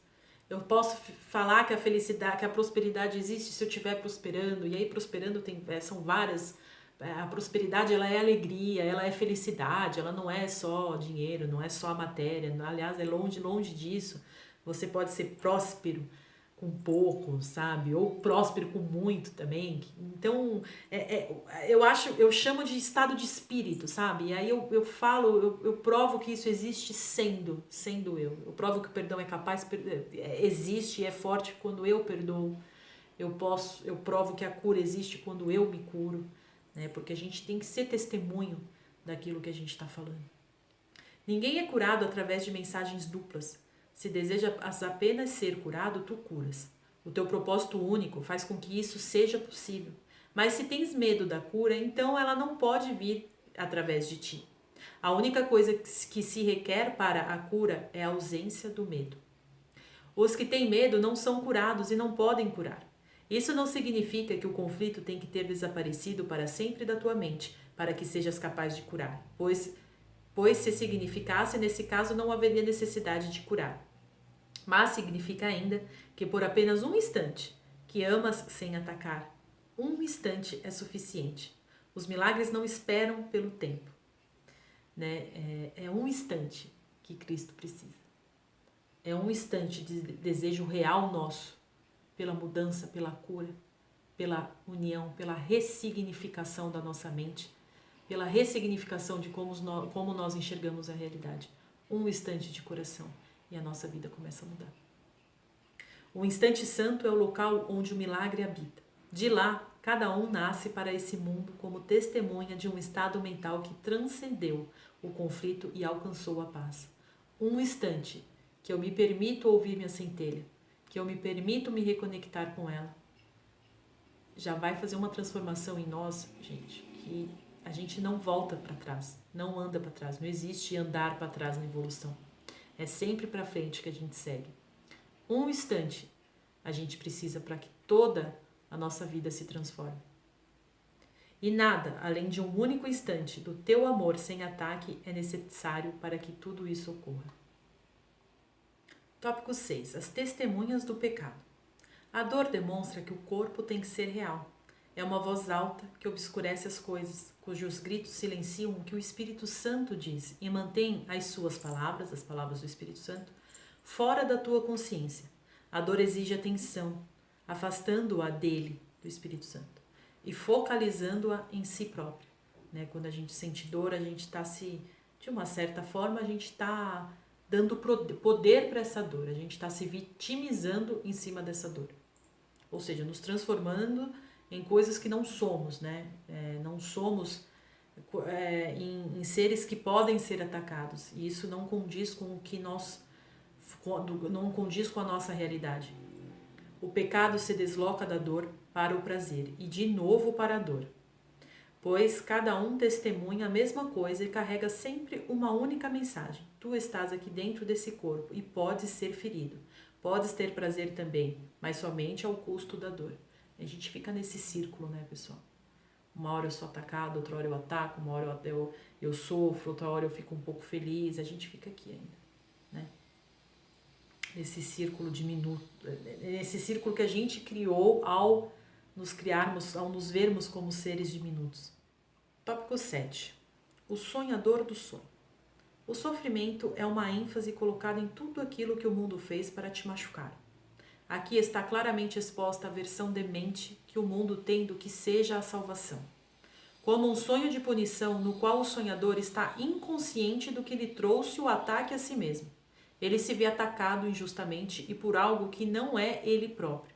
Eu posso falar que a felicidade, que a prosperidade existe se eu estiver prosperando. E aí prosperando são várias. A prosperidade, ela é alegria, ela é felicidade, ela não é só dinheiro, não é só a matéria. Aliás, é longe disso. Você pode ser próspero com pouco, sabe? Ou próspero com muito também. Então, eu chamo de estado de espírito, sabe? E aí eu falo, eu provo que isso existe sendo eu. Eu provo que o perdão é capaz, existe e é forte quando eu perdoo. Eu provo que a cura existe quando eu me curo, né? Porque a gente tem que ser testemunho daquilo que a gente está falando. Ninguém é curado através de mensagens duplas. Se desejas apenas ser curado, tu curas. O teu propósito único faz com que isso seja possível. Mas se tens medo da cura, então ela não pode vir através de ti. A única coisa que se requer para a cura é a ausência do medo. Os que têm medo não são curados e não podem curar. Isso não significa que o conflito tem que ter desaparecido para sempre da tua mente, para que sejas capaz de curar, pois se significasse, nesse caso não haveria necessidade de curar. Mas significa ainda que por apenas um instante, que amas sem atacar, um instante é suficiente. Os milagres não esperam pelo tempo, né? É um instante que Cristo precisa. É um instante de desejo real nosso, pela mudança, pela cura, pela união, pela ressignificação da nossa mente, pela ressignificação de como nós enxergamos a realidade. Um instante de coração e a nossa vida começa a mudar. O instante santo é o local onde o milagre habita. De lá, cada um nasce para esse mundo como testemunha de um estado mental que transcendeu o conflito e alcançou a paz. Um instante que eu me permito ouvir minha centelha, que eu me permito me reconectar com ela, já vai fazer uma transformação em nós, gente, que a gente não volta para trás, não anda para trás, não existe andar para trás na evolução. É sempre para frente que a gente segue. Um instante a gente precisa para que toda a nossa vida se transforme. E nada, além de um único instante do teu amor sem ataque, é necessário para que tudo isso ocorra. Tópico 6. As testemunhas do pecado. A dor demonstra que o corpo tem que ser real. É uma voz alta que obscurece as coisas, cujos gritos silenciam o que o Espírito Santo diz e mantém as suas palavras, as palavras do Espírito Santo, fora da tua consciência. A dor exige atenção, afastando-a dele, do Espírito Santo, e focalizando-a em si próprio. Né? Quando a gente sente dor, a gente está de uma certa forma, a gente está dando poder para essa dor, a gente está se vitimizando em cima dessa dor. Ou seja, nos transformando em coisas que não somos, né? Não somos em seres que podem ser atacados. E isso não condiz com o que não condiz com a nossa realidade. O pecado se desloca da dor para o prazer e de novo para a dor. Pois cada um testemunha a mesma coisa e carrega sempre uma única mensagem. Tu estás aqui dentro desse corpo e podes ser ferido. Podes ter prazer também, mas somente ao custo da dor. A gente fica nesse círculo, né, pessoal? Uma hora eu sou atacado, outra hora eu ataco, uma hora eu sofro, outra hora eu fico um pouco feliz. A gente fica aqui ainda, né? Nesse círculo diminuto, nesse círculo que a gente criou ao nos criarmos, ao nos vermos como seres diminutos. Tópico 7. O sonhador do sonho. O sofrimento é uma ênfase colocada em tudo aquilo que o mundo fez para te machucar. Aqui está claramente exposta a versão demente que o mundo tem do que seja a salvação. Como um sonho de punição no qual o sonhador está inconsciente do que lhe trouxe o ataque a si mesmo. Ele se vê atacado injustamente e por algo que não é ele próprio.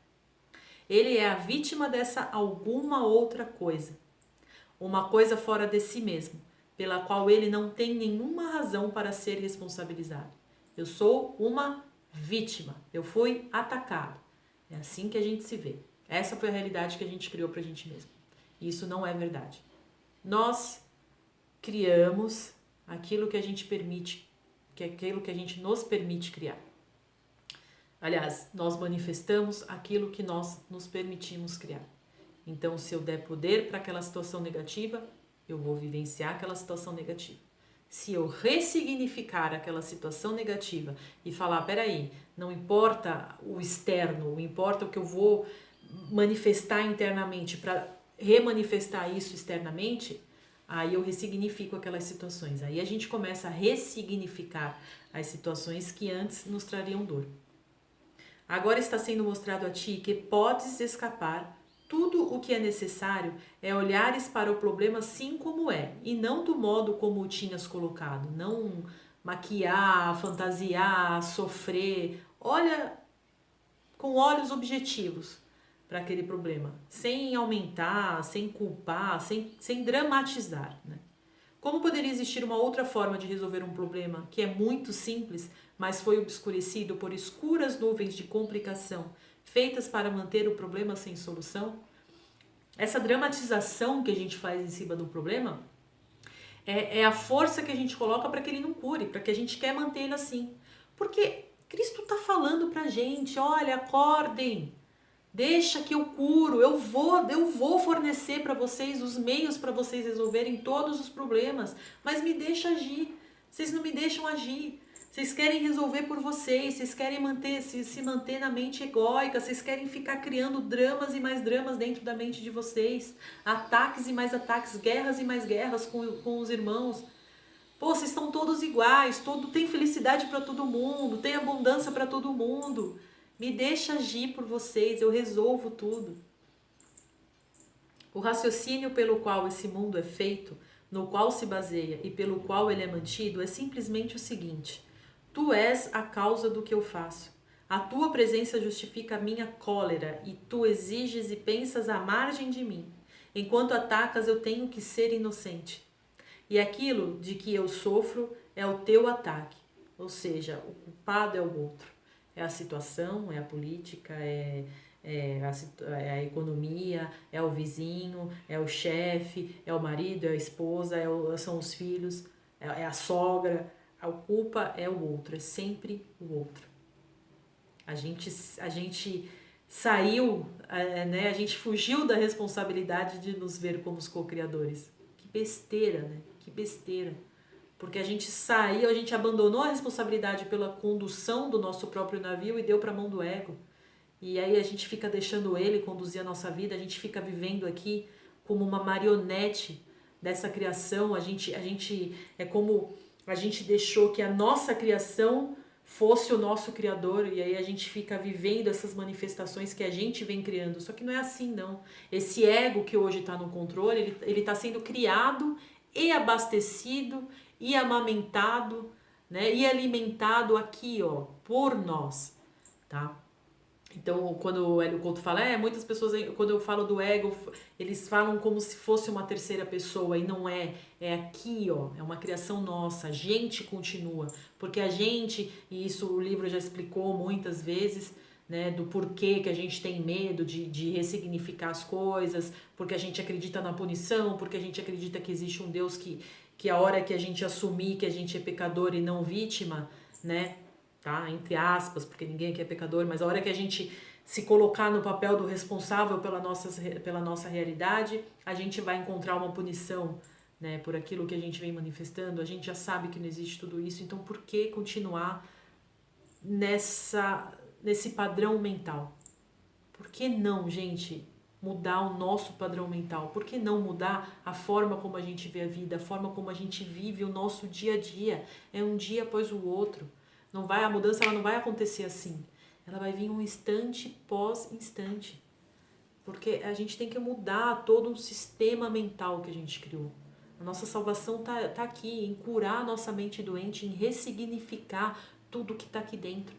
Ele é a vítima dessa alguma outra coisa. Uma coisa fora de si mesmo, pela qual ele não tem nenhuma razão para ser responsabilizado. Eu sou uma vítima, eu fui atacado. É assim que a gente se vê. Essa foi a realidade que a gente criou pra gente mesmo. E isso não é verdade. Nós criamos aquilo que a gente permite, que é aquilo que a gente nos permite criar. Aliás, nós manifestamos aquilo que nós nos permitimos criar. Então, se eu der poder para aquela situação negativa, eu vou vivenciar aquela situação negativa. Se eu ressignificar aquela situação negativa e falar, peraí, não importa o externo, importa o que eu vou manifestar internamente para remanifestar isso externamente, aí eu ressignifico aquelas situações. Aí a gente começa a ressignificar as situações que antes nos trariam dor. Agora está sendo mostrado a ti que podes escapar. Tudo o que é necessário é olhares para o problema assim como é, e não do modo como o tinhas colocado. Não maquiar, fantasiar, sofrer. Olha com olhos objetivos para aquele problema, sem aumentar, sem culpar, sem dramatizar, né? Como poderia existir uma outra forma de resolver um problema que é muito simples, mas foi obscurecido por escuras nuvens de complicação, feitas para manter o problema sem solução? Essa dramatização que a gente faz em cima do problema É a força que a gente coloca para que ele não cure, para que a gente quer manter ele assim. Porque Cristo está falando pra gente, olha, acordem, deixa que eu curo, eu vou fornecer para vocês os meios para vocês resolverem todos os problemas, mas me deixa agir. Vocês não me deixam agir. Vocês querem resolver por vocês querem se manter na mente egóica, vocês querem ficar criando dramas e mais dramas dentro da mente de vocês, ataques e mais ataques, guerras e mais guerras com os irmãos. Pô, vocês estão todos iguais, tem felicidade para todo mundo, tem abundância para todo mundo. Me deixa agir por vocês, eu resolvo tudo. O raciocínio pelo qual esse mundo é feito, no qual se baseia e pelo qual ele é mantido é simplesmente o seguinte: tu és a causa do que eu faço. A tua presença justifica a minha cólera e tu exiges e pensas à margem de mim. Enquanto atacas, eu tenho que ser inocente. E aquilo de que eu sofro é o teu ataque. Ou seja, o culpado é o outro. É a situação, é a política, é a economia, é o vizinho, é o chefe, é o marido, é a esposa, são os filhos, é a sogra. A culpa é o outro, é sempre o outro. A gente saiu, né? A gente fugiu da responsabilidade de nos ver como os co-criadores. Que besteira, né? Que besteira. Porque a gente saiu, a gente abandonou a responsabilidade pela condução do nosso próprio navio e deu para a mão do ego. E aí a gente fica deixando ele conduzir a nossa vida, a gente fica vivendo aqui como uma marionete dessa criação. A gente é como a gente deixou que a nossa criação fosse o nosso criador, e aí a gente fica vivendo essas manifestações que a gente vem criando. Só que não é assim, não. Esse ego que hoje está no controle, ele está sendo criado e abastecido e amamentado, né, e alimentado aqui, ó, por nós, tá? Então, quando o Hélio Couto fala, muitas pessoas, quando eu falo do ego, eles falam como se fosse uma terceira pessoa, e não é. É aqui, ó, é uma criação nossa, a gente continua. Porque a gente, e isso o livro já explicou muitas vezes, né, do porquê que a gente tem medo de ressignificar as coisas, porque a gente acredita na punição, porque a gente acredita que existe um Deus que a hora que a gente assumir que a gente é pecador e não vítima, né, tá? Entre aspas, porque ninguém aqui é pecador, mas a hora que a gente se colocar no papel do responsável pela nossa realidade, a gente vai encontrar uma punição, né, por aquilo que a gente vem manifestando. A gente já sabe que não existe tudo isso, então por que continuar nesse padrão mental? Por que não, gente, mudar o nosso padrão mental? Por que não mudar a forma como a gente vê a vida, a forma como a gente vive o nosso dia a dia? É um dia após o outro. A mudança ela não vai acontecer assim. Ela vai vir um instante pós instante. Porque a gente tem que mudar todo o sistema mental que a gente criou. A nossa salvação tá aqui, em curar a nossa mente doente, em ressignificar tudo que está aqui dentro.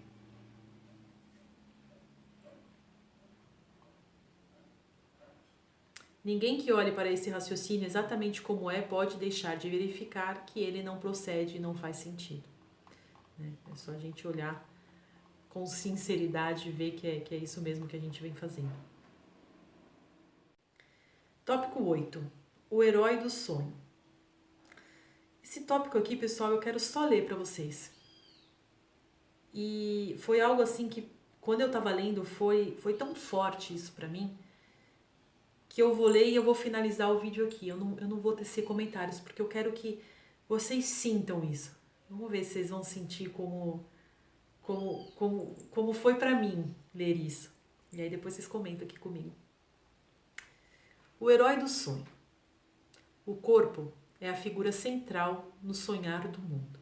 Ninguém que olhe para esse raciocínio exatamente como pode deixar de verificar que ele não procede e não faz sentido. É só a gente olhar com sinceridade e ver que é isso mesmo que a gente vem fazendo. Tópico 8. O herói do sonho. Esse tópico aqui, pessoal, eu quero só ler para vocês. E foi algo assim que, quando eu estava lendo, foi tão forte isso para mim, que eu vou ler e eu vou finalizar o vídeo aqui. Eu não vou tecer comentários, porque eu quero que vocês sintam isso. Vamos ver se vocês vão sentir como foi pra mim ler isso. E aí depois vocês comentam aqui comigo. O herói do sonho. O corpo é a figura central no sonhar do mundo.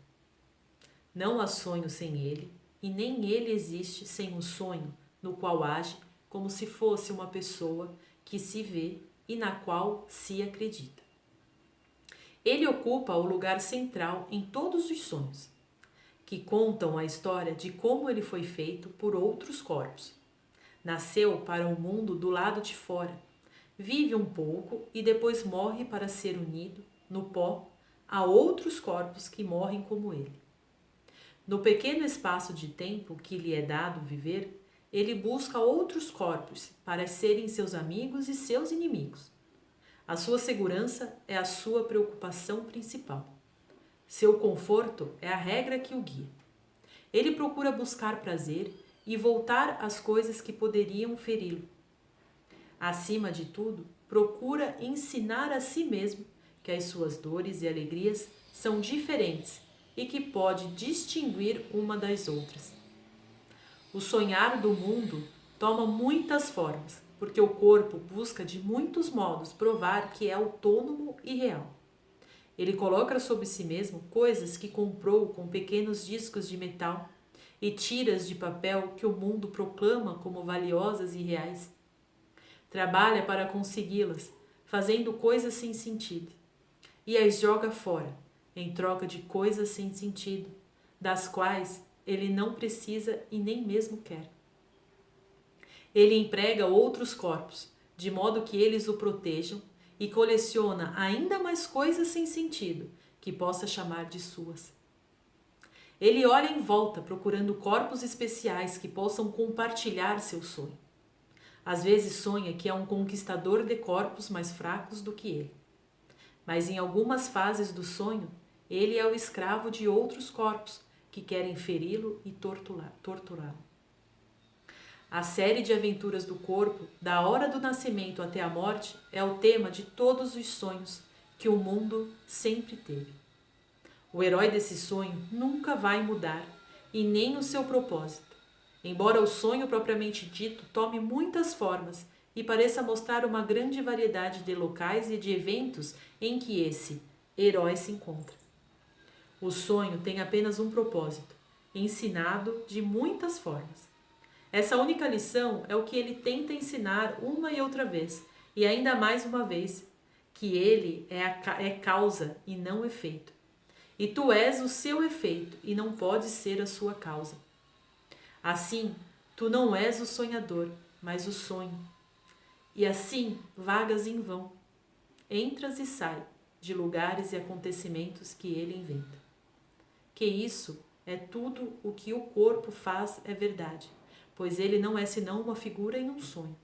Não há sonho sem ele, e nem ele existe sem o sonho, no qual age como se fosse uma pessoa que se vê e na qual se acredita. Ele ocupa o lugar central em todos os sonhos, que contam a história de como ele foi feito por outros corpos. Nasceu para o mundo do lado de fora, vive um pouco e depois morre para ser unido, no pó, a outros corpos que morrem como ele. No pequeno espaço de tempo que lhe é dado viver, ele busca outros corpos para serem seus amigos e seus inimigos. A sua segurança é a sua preocupação principal. Seu conforto é a regra que o guia. Ele procura buscar prazer e voltar às coisas que poderiam feri-lo. Acima de tudo, procura ensinar a si mesmo que as suas dores e alegrias são diferentes e que pode distinguir uma das outras. O sonhar do mundo toma muitas formas, porque o corpo busca de muitos modos provar que é autônomo e real. Ele coloca sobre si mesmo coisas que comprou com pequenos discos de metal e tiras de papel que o mundo proclama como valiosas e reais. Trabalha para consegui-las, fazendo coisas sem sentido, e as joga fora, em troca de coisas sem sentido, das quais ele não precisa e nem mesmo quer. Ele emprega outros corpos, de modo que eles o protejam, e coleciona ainda mais coisas sem sentido, que possa chamar de suas. Ele olha em volta procurando corpos especiais que possam compartilhar seu sonho. Às vezes sonha que é um conquistador de corpos mais fracos do que ele. Mas em algumas fases do sonho, ele é o escravo de outros corpos que querem feri-lo e torturá-lo. A série de aventuras do corpo, da hora do nascimento até a morte, é o tema de todos os sonhos que o mundo sempre teve. O herói desse sonho nunca vai mudar, e nem o seu propósito. Embora o sonho propriamente dito tome muitas formas e pareça mostrar uma grande variedade de locais e de eventos em que esse herói se encontra. O sonho tem apenas um propósito, ensinado de muitas formas. Essa única lição é o que ele tenta ensinar uma e outra vez, e ainda mais uma vez, que ele é causa e não efeito. E tu és o seu efeito e não podes ser a sua causa. Assim, tu não és o sonhador, mas o sonho. E assim vagas em vão, entras e sai de lugares e acontecimentos que ele inventa. Que isso é tudo o que o corpo faz é verdade, pois ele não é senão uma figura em um sonho.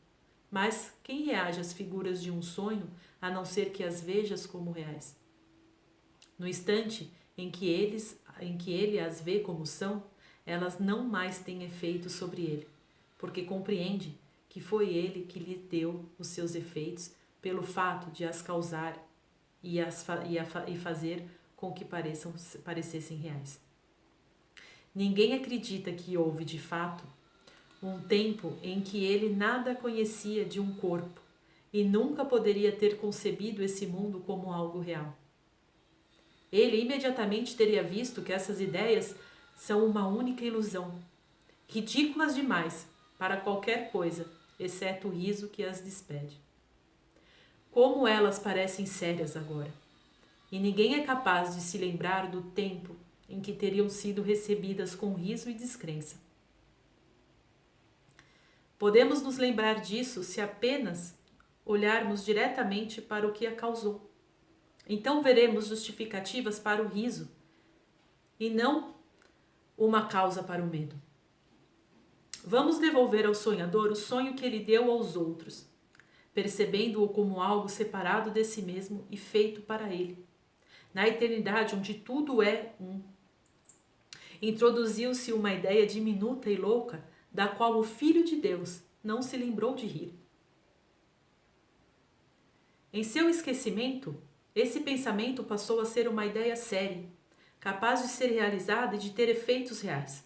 Mas quem reage às figuras de um sonho, a não ser que as vejas como reais? No instante em que ele as vê como são, elas não mais têm efeito sobre ele, porque compreende que foi ele que lhe deu os seus efeitos pelo fato de as causar e fazer com que parecessem reais. Ninguém acredita que houve, de fato, um tempo em que ele nada conhecia de um corpo e nunca poderia ter concebido esse mundo como algo real. Ele imediatamente teria visto que essas ideias são uma única ilusão, ridículas demais para qualquer coisa, exceto o riso que as despede. Como elas parecem sérias agora, e ninguém é capaz de se lembrar do tempo em que teriam sido recebidas com riso e descrença. Podemos nos lembrar disso se apenas olharmos diretamente para o que a causou. Então veremos justificativas para o riso e não uma causa para o medo. Vamos devolver ao sonhador o sonho que ele deu aos outros, percebendo-o como algo separado de si mesmo e feito para ele. Na eternidade, onde tudo é um, introduziu-se uma ideia diminuta e louca, da qual o Filho de Deus não se lembrou de rir. Em seu esquecimento, esse pensamento passou a ser uma ideia séria, capaz de ser realizada e de ter efeitos reais.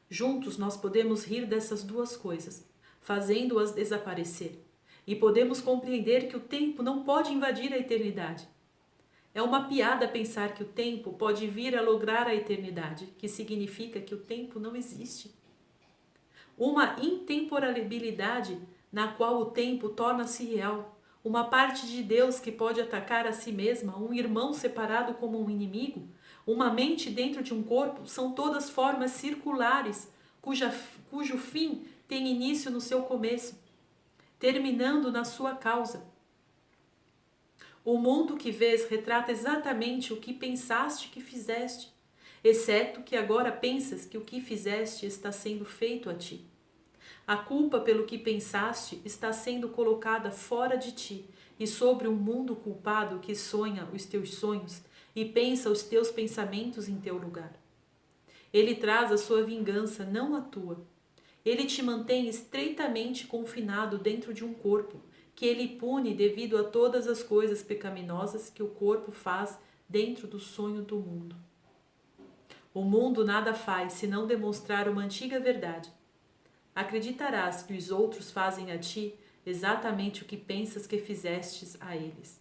Juntos nós podemos rir dessas duas coisas, fazendo-as desaparecer, e podemos compreender que o tempo não pode invadir a eternidade. É uma piada pensar que o tempo pode vir a lograr a eternidade, que significa que o tempo não existe. Uma intemporalidade na qual o tempo torna-se real, uma parte de Deus que pode atacar a si mesma, um irmão separado como um inimigo, uma mente dentro de um corpo, são todas formas circulares, cujo fim tem início no seu começo, terminando na sua causa. O mundo que vês retrata exatamente o que pensaste que fizeste, exceto que agora pensas que o que fizeste está sendo feito a ti. A culpa pelo que pensaste está sendo colocada fora de ti e sobre um mundo culpado que sonha os teus sonhos e pensa os teus pensamentos em teu lugar. Ele traz a sua vingança, não a tua. Ele te mantém estreitamente confinado dentro de um corpo, que ele pune devido a todas as coisas pecaminosas que o corpo faz dentro do sonho do mundo. O mundo nada faz senão demonstrar uma antiga verdade. Acreditarás que os outros fazem a ti exatamente o que pensas que fizestes a eles.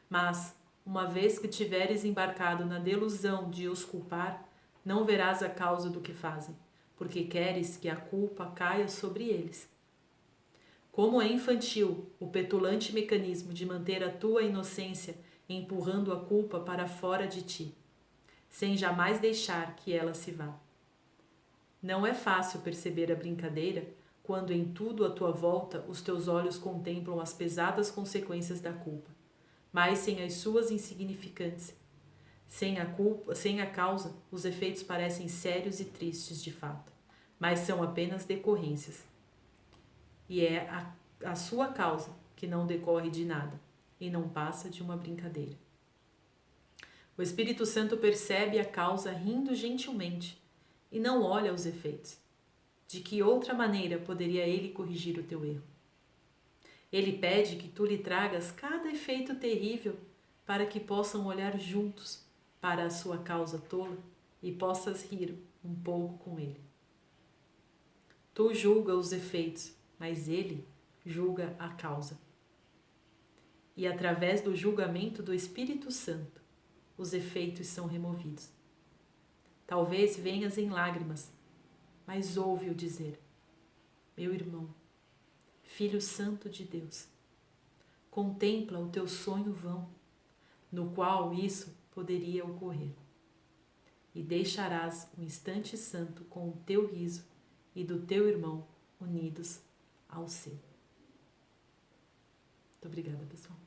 Mas, uma vez que tiveres embarcado na delusão de os culpar, não verás a causa do que fazem, porque queres que a culpa caia sobre eles. Como é infantil o petulante mecanismo de manter a tua inocência empurrando a culpa para fora de ti, sem jamais deixar que ela se vá. Não é fácil perceber a brincadeira quando em tudo à tua volta os teus olhos contemplam as pesadas consequências da culpa, mas sem as suas insignificantes. Sem a causa, os efeitos parecem sérios e tristes de fato, mas são apenas decorrências. E é a sua causa que não decorre de nada e não passa de uma brincadeira. O Espírito Santo percebe a causa rindo gentilmente e não olha os efeitos. De que outra maneira poderia ele corrigir o teu erro? Ele pede que tu lhe tragas cada efeito terrível para que possam olhar juntos para a sua causa tola e possas rir um pouco com ele. Tu julga os efeitos, mas ele julga a causa. E através do julgamento do Espírito Santo, os efeitos são removidos. Talvez venhas em lágrimas, mas ouve-o dizer: meu irmão, filho santo de Deus, contempla o teu sonho vão, no qual isso poderia ocorrer, e deixarás o instante santo com o teu riso e do teu irmão unidos ao seu. Muito obrigada, pessoal.